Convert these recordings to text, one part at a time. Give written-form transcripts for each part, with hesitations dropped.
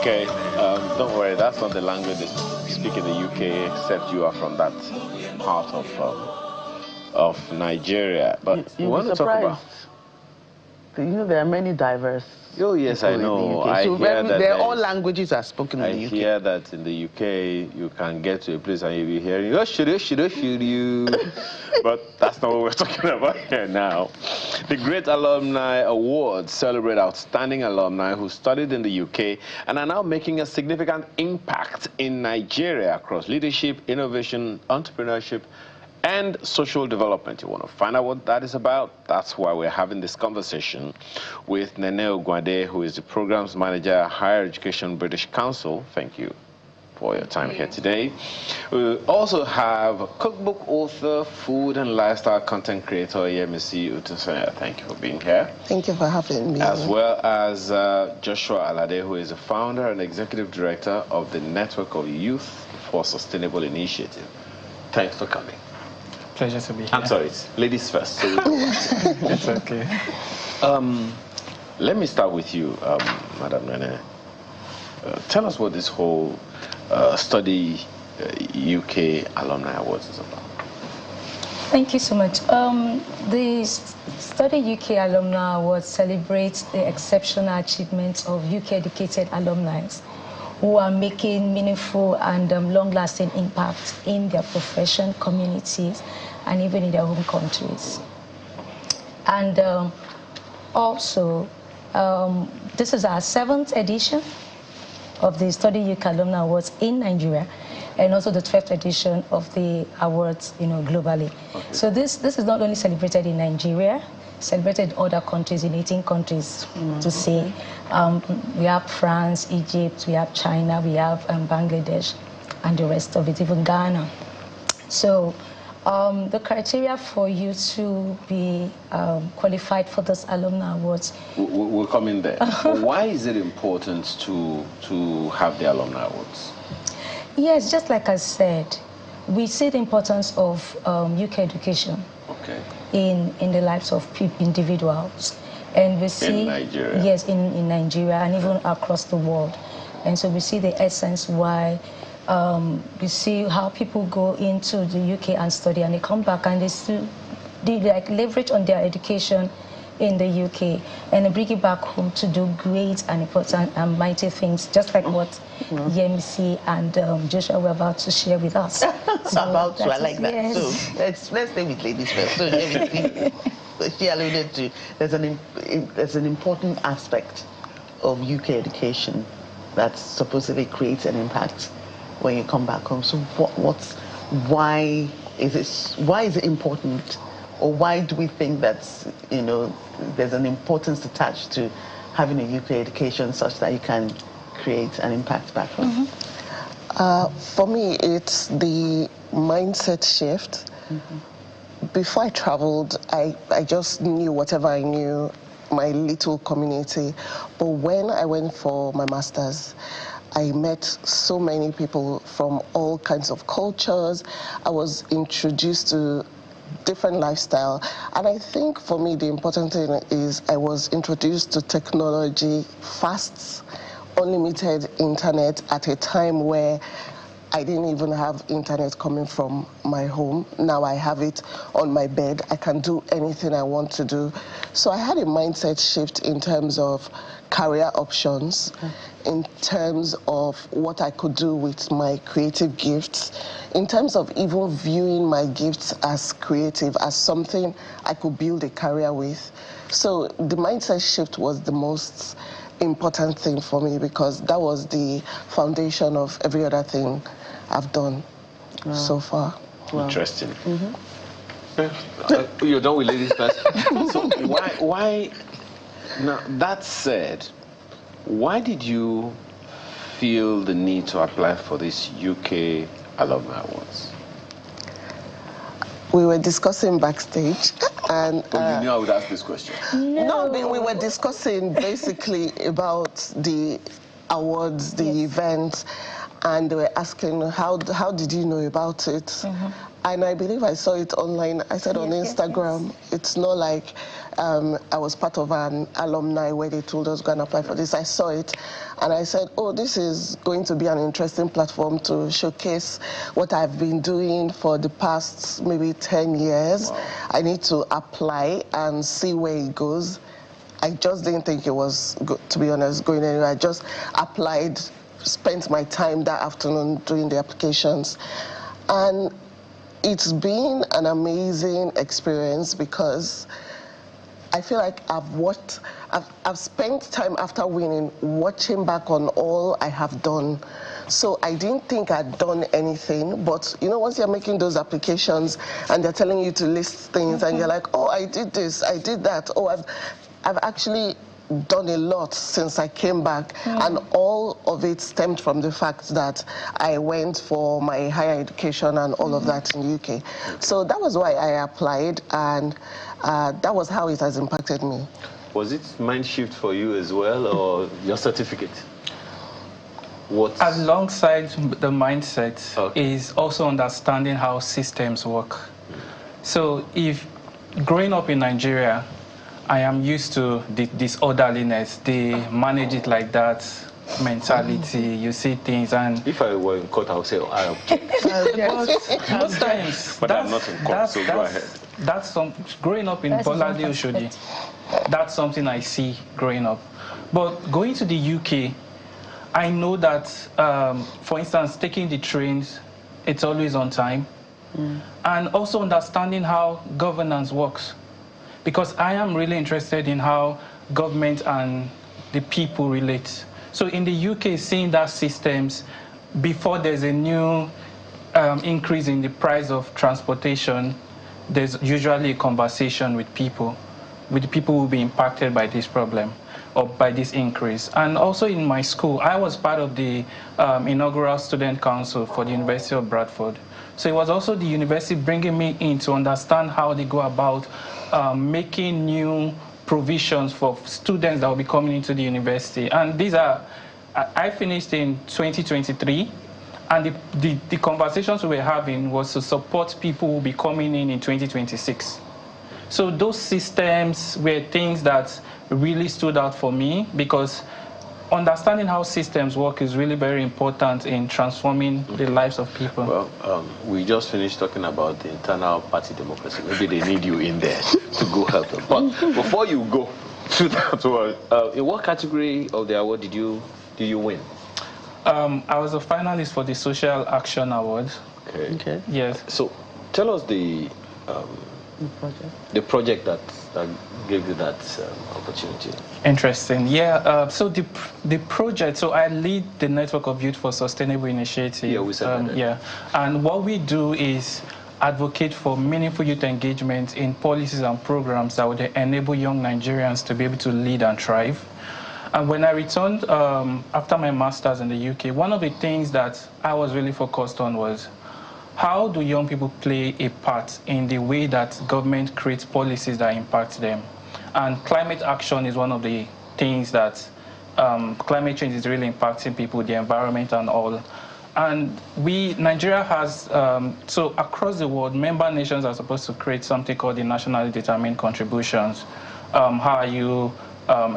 Okay, don't worry, that's not the language they speak in the UK, except you are from that part of Nigeria. But we want to talk about... You know, there are many diverse Oh, yes, I know. I so hear that all languages are spoken in the UK. I hear that in the UK, you can get to a place and you'll be hearing, oh, should you? But that's not what we're talking about here now. The Great Alumni Awards celebrate outstanding alumni who studied in the UK and are now making a significant impact in Nigeria across leadership, innovation, entrepreneurship, and social development. You want to find out what that is about? That's why we're having this conversation with Nene Ogwade, who is the Programs Manager at Higher Education British Council. Thank you for your time here today. We also have cookbook author, food and lifestyle content creator, Yemisi Utusanya. Thank you for being here. Thank you for having me. As well as Joshua Alade, who is the founder and executive director of the Network of Youth for Sustainable Initiative. Thanks for coming. Pleasure to be here. I'm sorry, it's ladies first. So it's okay. Let me start with you, Madam Nene. Tell us what this whole Study UK Alumni Awards is about. Thank you so much. The Study UK Alumni Awards celebrates the exceptional achievements of UK-educated alumni who are making meaningful and long-lasting impact in their profession, communities, and even in their home countries. And also, this is our 7th edition of the Study UK Alumni Awards in Nigeria, and also the 12th edition of the awards, globally. Okay. So this is not only celebrated in Nigeria, celebrated in other countries, in 18 countries, to say. We have France, Egypt, we have China, we have Bangladesh, and the rest of it, even Ghana. So the criteria for you to be qualified for this Alumni Awards... We'll come in there. But why is it important to have the Alumni Awards? Yes, just like I said, we see the importance of UK education. Okay. In the lives of individuals, and we see in Nigeria. Yes, in Nigeria and even across the world, and so we see the essence why we see how people go into the UK and study, and they come back and they like leverage on their education in the UK and they bring it back home to do great and important and mighty things, just like what Yemisi and Joshua were about to share with us. So I like that. Yes. So let's stay with ladies first. So Yemisi, she alluded to there's an important aspect of UK education that supposedly creates an impact when you come back home. So why is it important? Or why do we think that, there's an importance attached to having a UK education such that you can create an impact back home? For me, it's the mindset shift. Before I traveled, I just knew whatever I knew, my little community. But when I went for my master's, I met so many people from all kinds of cultures. I was introduced to different lifestyle, and I think for me the important thing is I was introduced to technology, fast, unlimited internet at a time where I didn't even have internet coming from my home. Now I have it on my bed. I can do anything I want to do. So I had a mindset shift in terms of career options, in terms of what I could do with my creative gifts, in terms of even viewing my gifts as creative, as something I could build a career with. So the mindset shift was the most important thing for me, because that was the foundation of every other thing I've done so far. Interesting. You're done with ladies first. So why? Now that said, why did you feel the need to apply for this UK Alumni Awards? We were discussing backstage, and you knew I would ask this question. No, we were discussing basically about the awards, the events, and they were asking, how did you know about it? And I believe I saw it online. I said on Instagram. It's not like I was part of an alumni where they told us go and apply for this. I saw it, and I said, oh, this is going to be an interesting platform to showcase what I've been doing for the past maybe 10 years. Wow. I need to apply and see where it goes. I just didn't think it was, to be honest, going anywhere. I just applied, spent my time that afternoon doing the applications. And it's been an amazing experience because I feel like I've spent time after winning watching back on all I have done. So I didn't think I'd done anything, but you know, once you're making those applications and they're telling you to list things and you're like, oh, I did this, I did that, oh, I've actually done a lot since I came back, and all of it stemmed from the fact that I went for my higher education and all of that in the UK. So that was why I applied, and that was how it has impacted me. Was it mind shift for you as well, or your certificate? Alongside the mindset is also understanding how systems work. So if growing up in Nigeria, I am used to the disorderliness, they manage it like that mentality. You see things, and if I were in court, I would say, oh, I object. Most times, but I'm not in court, so go ahead. That's growing up in Bolade Oshodi. That's something I see growing up. But going to the UK, I know that, for instance, taking the trains, it's always on time, and also understanding how governance works. Because I am really interested in how government and the people relate. So in the UK, seeing that systems, before there's a new increase in the price of transportation, there's usually a conversation with the people who will be impacted by this problem or by this increase. And also in my school, I was part of the inaugural student council for the University of Bradford. So it was also the university bringing me in to understand how they go about making new provisions for students that will be coming into the university. And these are, I finished in 2023, and the conversations we were having was to support people who will be coming in 2026. So those systems were things that really stood out for me, because understanding how systems work is really very important in transforming the lives of people. Well, we just finished talking about the internal party democracy. Maybe they need you in there to go help them. But before you go to that one, in what category of the award did you win? I was a finalist for the Social Action Award. Okay. Yes. So tell us the project that gave you that opportunity. Interesting. Yeah. So the project. So I lead the Network of Youth for Sustainable Initiative. Yeah, we said that. Yeah. And what we do is advocate for meaningful youth engagement in policies and programs that would enable young Nigerians to be able to lead and thrive. And when I returned after my master's in the UK, one of the things that I was really focused on was, how do young people play a part in the way that government creates policies that impact them? And climate action is one of the things that climate change is really impacting people, the environment and all. And Nigeria has, so across the world, member nations are supposed to create something called the nationally determined contributions. How are you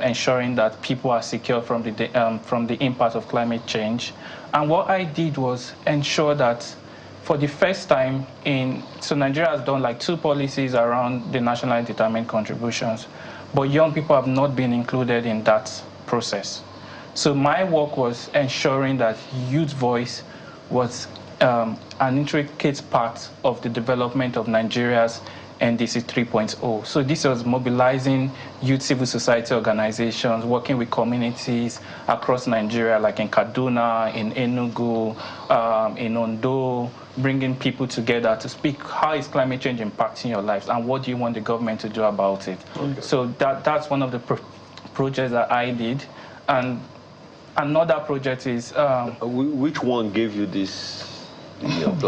ensuring that people are secure from the impact of climate change? And what I did was ensure that for the first time so Nigeria has done like 2 policies around the nationally determined contributions, but young people have not been included in that process. So my work was ensuring that youth voice was an intricate part of the development of Nigeria's NDC 3.0. So this was mobilizing youth civil society organizations, working with communities across Nigeria, like in Kaduna, in Enugu, in Ondo, bringing people together to speak, how is climate change impacting your lives and what do you want the government to do about it? Okay. So that's one of the projects that I did. And another project is... which one gave you this?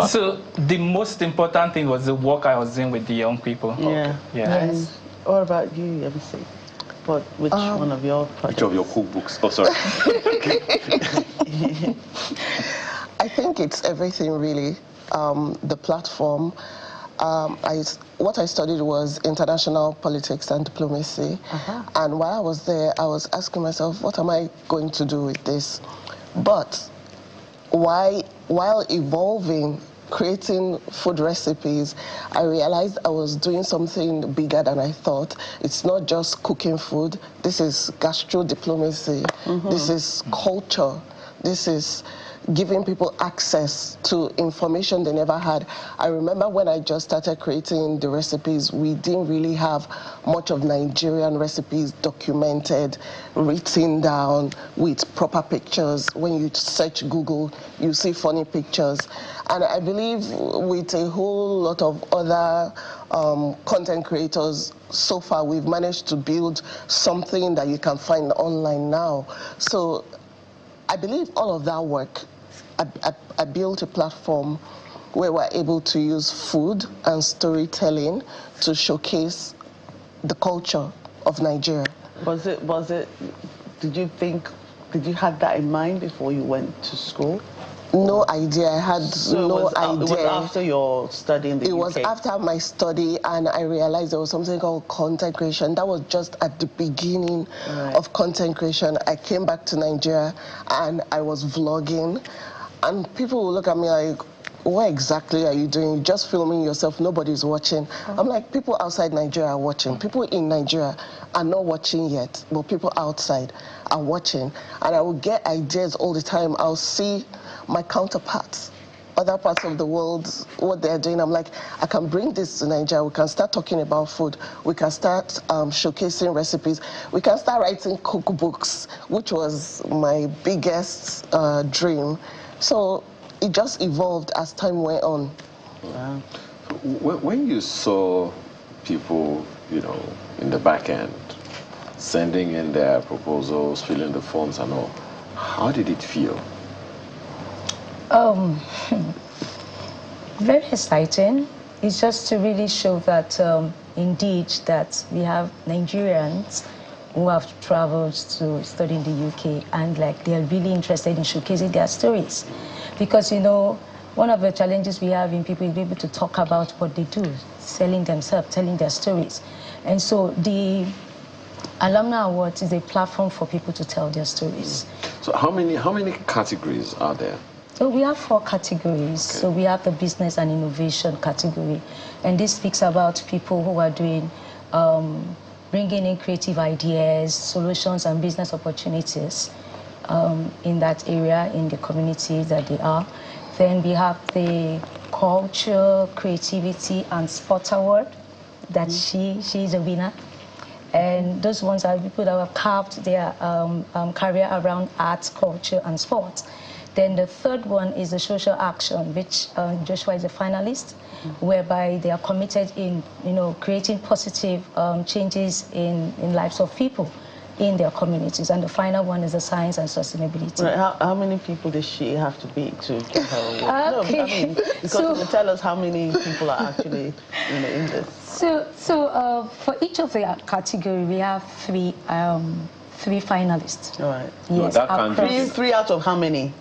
So the most important thing was the work I was doing with the young people. Yeah. Okay. Yeah. And what about you, MC? Which one of your projects? Which of your cookbooks? Oh, sorry. I think it's everything really. The platform. What I studied was international politics and diplomacy. And while I was there, I was asking myself, what am I going to do with this? But while evolving, creating food recipes, I realized I was doing something bigger than I thought. It's not just cooking food. This is gastro diplomacy. This is culture. This is giving people access to information they never had. I remember when I just started creating the recipes, we didn't really have much of Nigerian recipes documented, written down with proper pictures. When you search Google, you see funny pictures. And I believe with a whole lot of other content creators, so far we've managed to build something that you can find online now. So I believe all of that work, I built a platform where we're able to use food and storytelling to showcase the culture of Nigeria. Did you have that in mind before you went to school? No idea. I had no idea. It was after your study in the UK? It was after my study, and I realized there was something called content creation. That was just at the beginning of content creation. I came back to Nigeria, and I was vlogging, and people would look at me like, what exactly are you doing? You're just filming yourself, nobody's watching. I'm like, people outside Nigeria are watching. People in Nigeria are not watching yet, but people outside are watching. And I will get ideas all the time. I'll see my counterparts, other parts of the world, what they're doing. I'm like, I can bring this to Nigeria. We can start talking about food. We can start showcasing recipes. We can start writing cookbooks, which was my biggest dream. So it just evolved as time went on. Wow. When you saw people, in the back end, sending in their proposals, filling the forms and all, how did it feel? Very exciting. It's just to really show that indeed that we have Nigerians who have traveled to study in the UK, and like they're really interested in showcasing their stories. Because one of the challenges we have in people is be able to talk about what they do, selling themselves, telling their stories. And so the Alumni Awards is a platform for people to tell their stories. So how many categories are there? So we have 4 categories. Okay. So we have the business and innovation category, and this speaks about people who are doing, bringing in creative ideas, solutions, and business opportunities in that area, in the community that they are. Then we have the culture, creativity, and sports award that she is a winner. And those ones are people that have carved their career around arts, culture, and sports. Then the third one is the social action, which Joshua is a finalist, whereby they are committed in, creating positive changes in lives of people in their communities. And the final one is the science and sustainability. Right. How many people does she have to beat to get her award? Okay. No, I mean, because to tell us how many people are actually in this. So for each of the category, we have 3 finalists. All right. Yes. No, three out of how many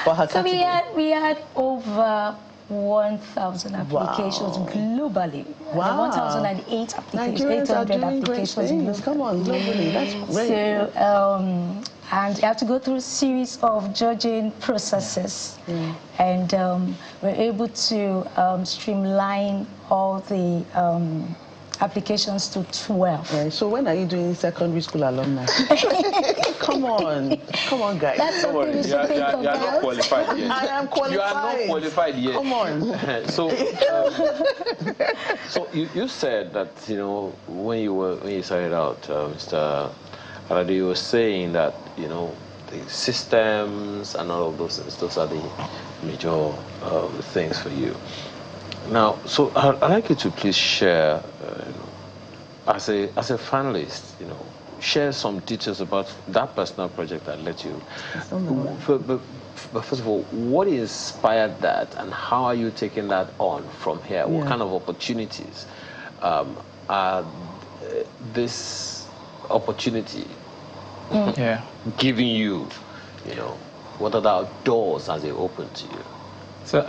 for her category? We had over 1,000 applications globally. Wow. 1,008 applications. Nigerians are 800 doing great applications things. Come on, globally. That's great. So, and you have to go through a series of judging processes. And we're able to streamline all the applications to 12. Right. So when are you doing secondary school alumni? Come on, guys. That's something we should think about. You are not qualified yet. I am qualified. You are not qualified yet. Come on. So you said that when you started out, Mr. Alade, you were saying that the systems and all of those things, those are the major things for you. Now, so I'd like you to please share, as a finalist, share some details about that personal project that led you. But first of all, what inspired that, and how are you taking that on from here? What kind of opportunities are this opportunity giving you? What other doors has it opened to you? So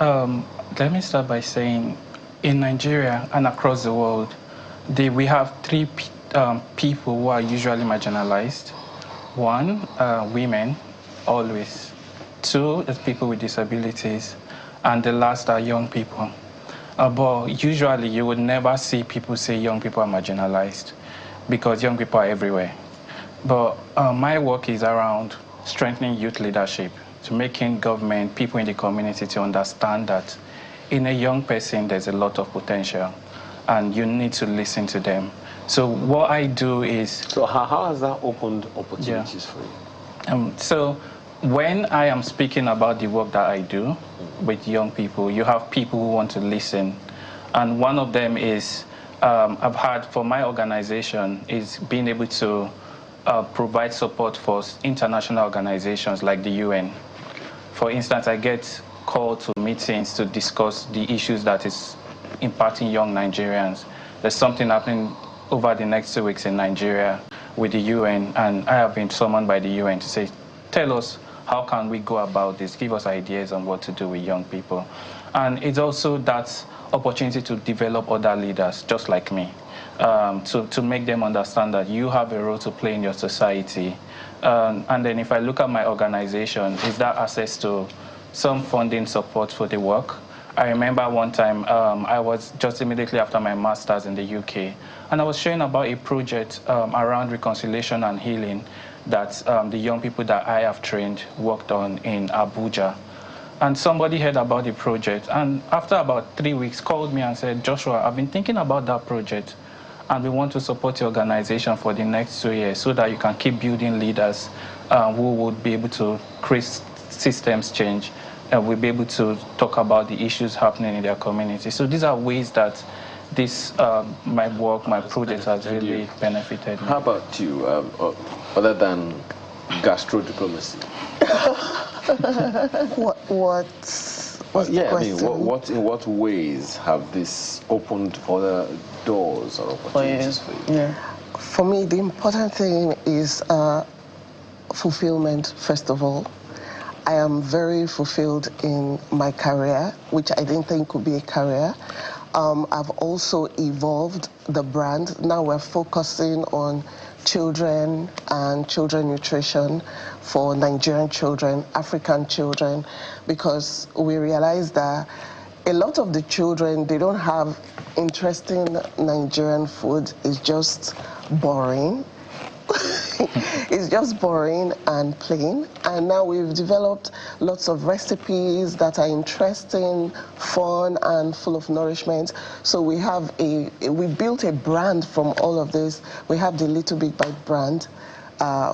let me start by saying, in Nigeria and across the world, we have three people who are usually marginalized. One, women, always. Two is people with disabilities. And the last are young people. But usually you would never see people say young people are marginalized because young people are everywhere. But my work is around strengthening youth leadership, to making government, people in the community to understand that in a young person there's a lot of potential and you need to listen to them. So what I do is... So how has that opened opportunities for you? So when I am speaking about the work that I do with young people, you have people who want to listen. And one of them is, I've had for my organization, is being able to provide support for international organizations like the UN. For instance, I get called to meetings to discuss the issues that is impacting young Nigerians. There's something happening over the next 2 weeks in Nigeria with the UN, and I have been summoned by the UN to say, tell us, how can we go about this? Give us ideas on what to do with young people. And it's also that opportunity to develop other leaders just like me, to make them understand that you have a role to play in your society. And then if I look at my organization, is that access to some funding support for the work. I remember one time I was just immediately after my master's in the UK, and I was sharing about a project around reconciliation and healing that the young people that I have trained worked on in Abuja. And somebody heard about the project, and after about 3 weeks called me and said, Joshua, I've been thinking about that project, and we want to support your organization for the next 2 years so that you can keep building leaders who would be able to create systems change, and we'll be able to talk about the issues happening in their community. So these are ways that this, my work, my project has really benefited me. How about you, other than gastro diplomacy? Yeah, I mean, in what ways have this opened other doors or opportunities for you? Yeah. For me, the important thing is fulfillment, first of all. I am very fulfilled in my career, which I didn't think could be a career. I've also evolved the brand. Now we're focusing on children and children nutrition for Nigerian children, African children, because we realize that a lot of the children, they don't have interesting Nigerian food. It's just boring. It's just boring and plain. And now we've developed lots of recipes that are interesting, fun, and full of nourishment. So we have we built a brand from all of this. We have the Little Big Bite brand,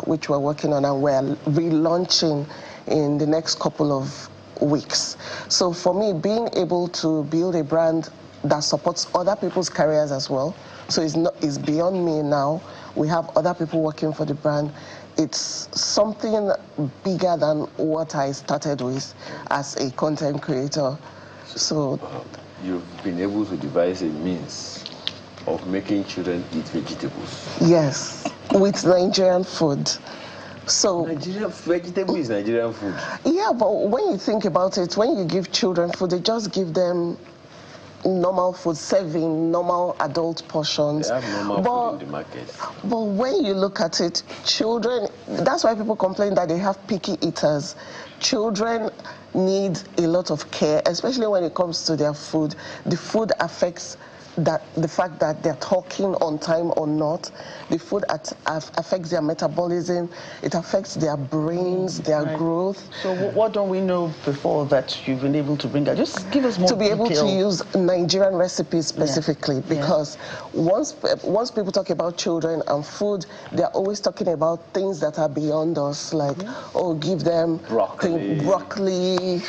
which we're working on, and we're relaunching in the next couple of weeks. So for me, being able to build a brand that supports other people's careers as well, so it's beyond me now. We have other people working for the brand. It's something bigger than what I started with as a content creator. So you've been able to devise a means of making children eat vegetables. Yes, with Nigerian food. So Nigerian vegetable is Nigerian food. Yeah, but when you think about it, when you give children food, they just give them normal food, serving normal adult portions. They have normal food in the market. But when you look at it, children, that's why people complain that they have picky eaters. Children need a lot of care, especially when it comes to their food. The food affects the fact that they're talking on time or not. The food affects their metabolism. It affects their brains, their growth. So what don't we know before that you've been able to bring out? Just give us more to be able detail. to use Nigerian recipes specifically, because once people talk about children and food, they're always talking about things that are beyond us, like, oh, give them broccoli,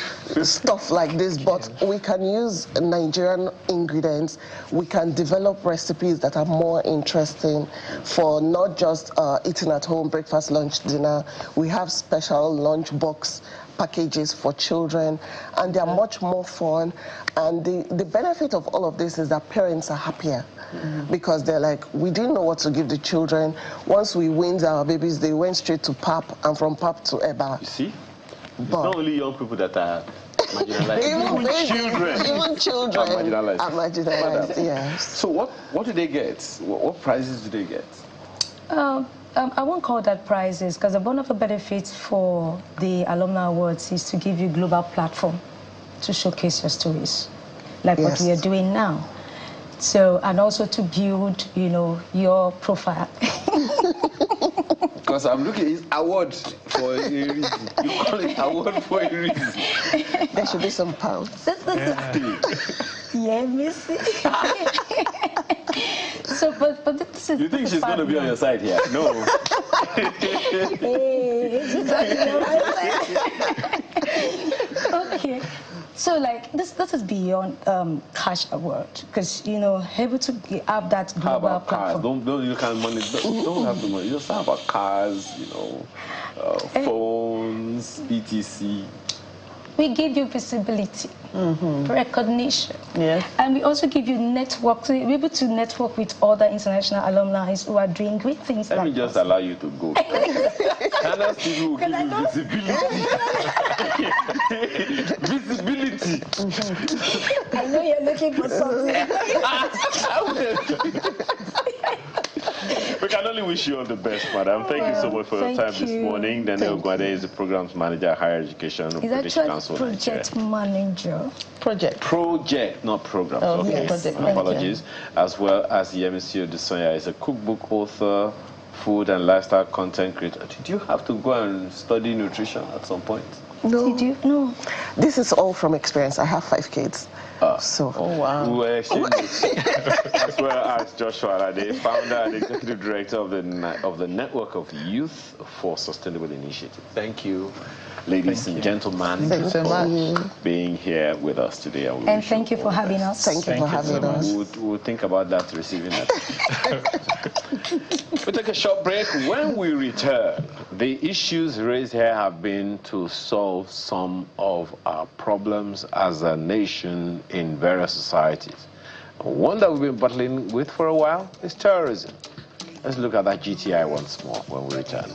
stuff like this. But we can use Nigerian ingredients. We can develop recipes that are more interesting for not just eating at home, breakfast, lunch, dinner. We have special lunch box packages for children, and they're much more fun. And the benefit of all of this is that parents are happier, because they're like, we didn't know what to give the children. Once we weaned our babies, they went straight to pap, and from pap to eba. You see? It's not only young people that are marginalized. Even children are marginalized. Are marginalized, yes. So what do they get? What prizes do they get? I won't call that prizes, because one of the benefits for the Alumni Awards is to give you a global platform to showcase your stories, like what we are doing now. So, and also to build, your profile. Because I'm looking, it's award for a reason. You call it award for a reason. There should be some pounds. Yeah, Missy. So, but this is. You think she's going to be on your side here? No. Okay. So, like, this is beyond cash award, because, able to have that global How about platform. cars? Don't you can money. Don't have the money. Just how about cars? Phones, etc. We give you visibility, recognition, and we also give you network, so you're able to network with other international alumni who are doing great things. Let me just allow you to go. Ghana's people will give you visibility. I know you're looking for something. We can only wish you all the best, madam. Thank you so much for your time this morning. Daniel Gwade is the Programs Manager at Higher Education of British Council Project Manager. Project, not programs. Oh, okay, yes. Apologies. As well as Yemisi Odusonya is a cookbook author, food and lifestyle content creator. Did you have to go and study nutrition at some point? No. Did you? No. This is all from experience. I have 5 kids. Oh, wow. We were exchanging as well as Joshua, the founder and executive director of the Network of Youth for Sustainable Initiative. Thank you, ladies and gentlemen, for being here with us today. And thank you for having us. Thank you for having us. We'll think about that, receiving that. We'll take a short break. When we return, the issues raised here have been to solve some of our problems as a nation in various societies. One that we've been battling with for a while is terrorism. Let's look at that GTI once more when we return.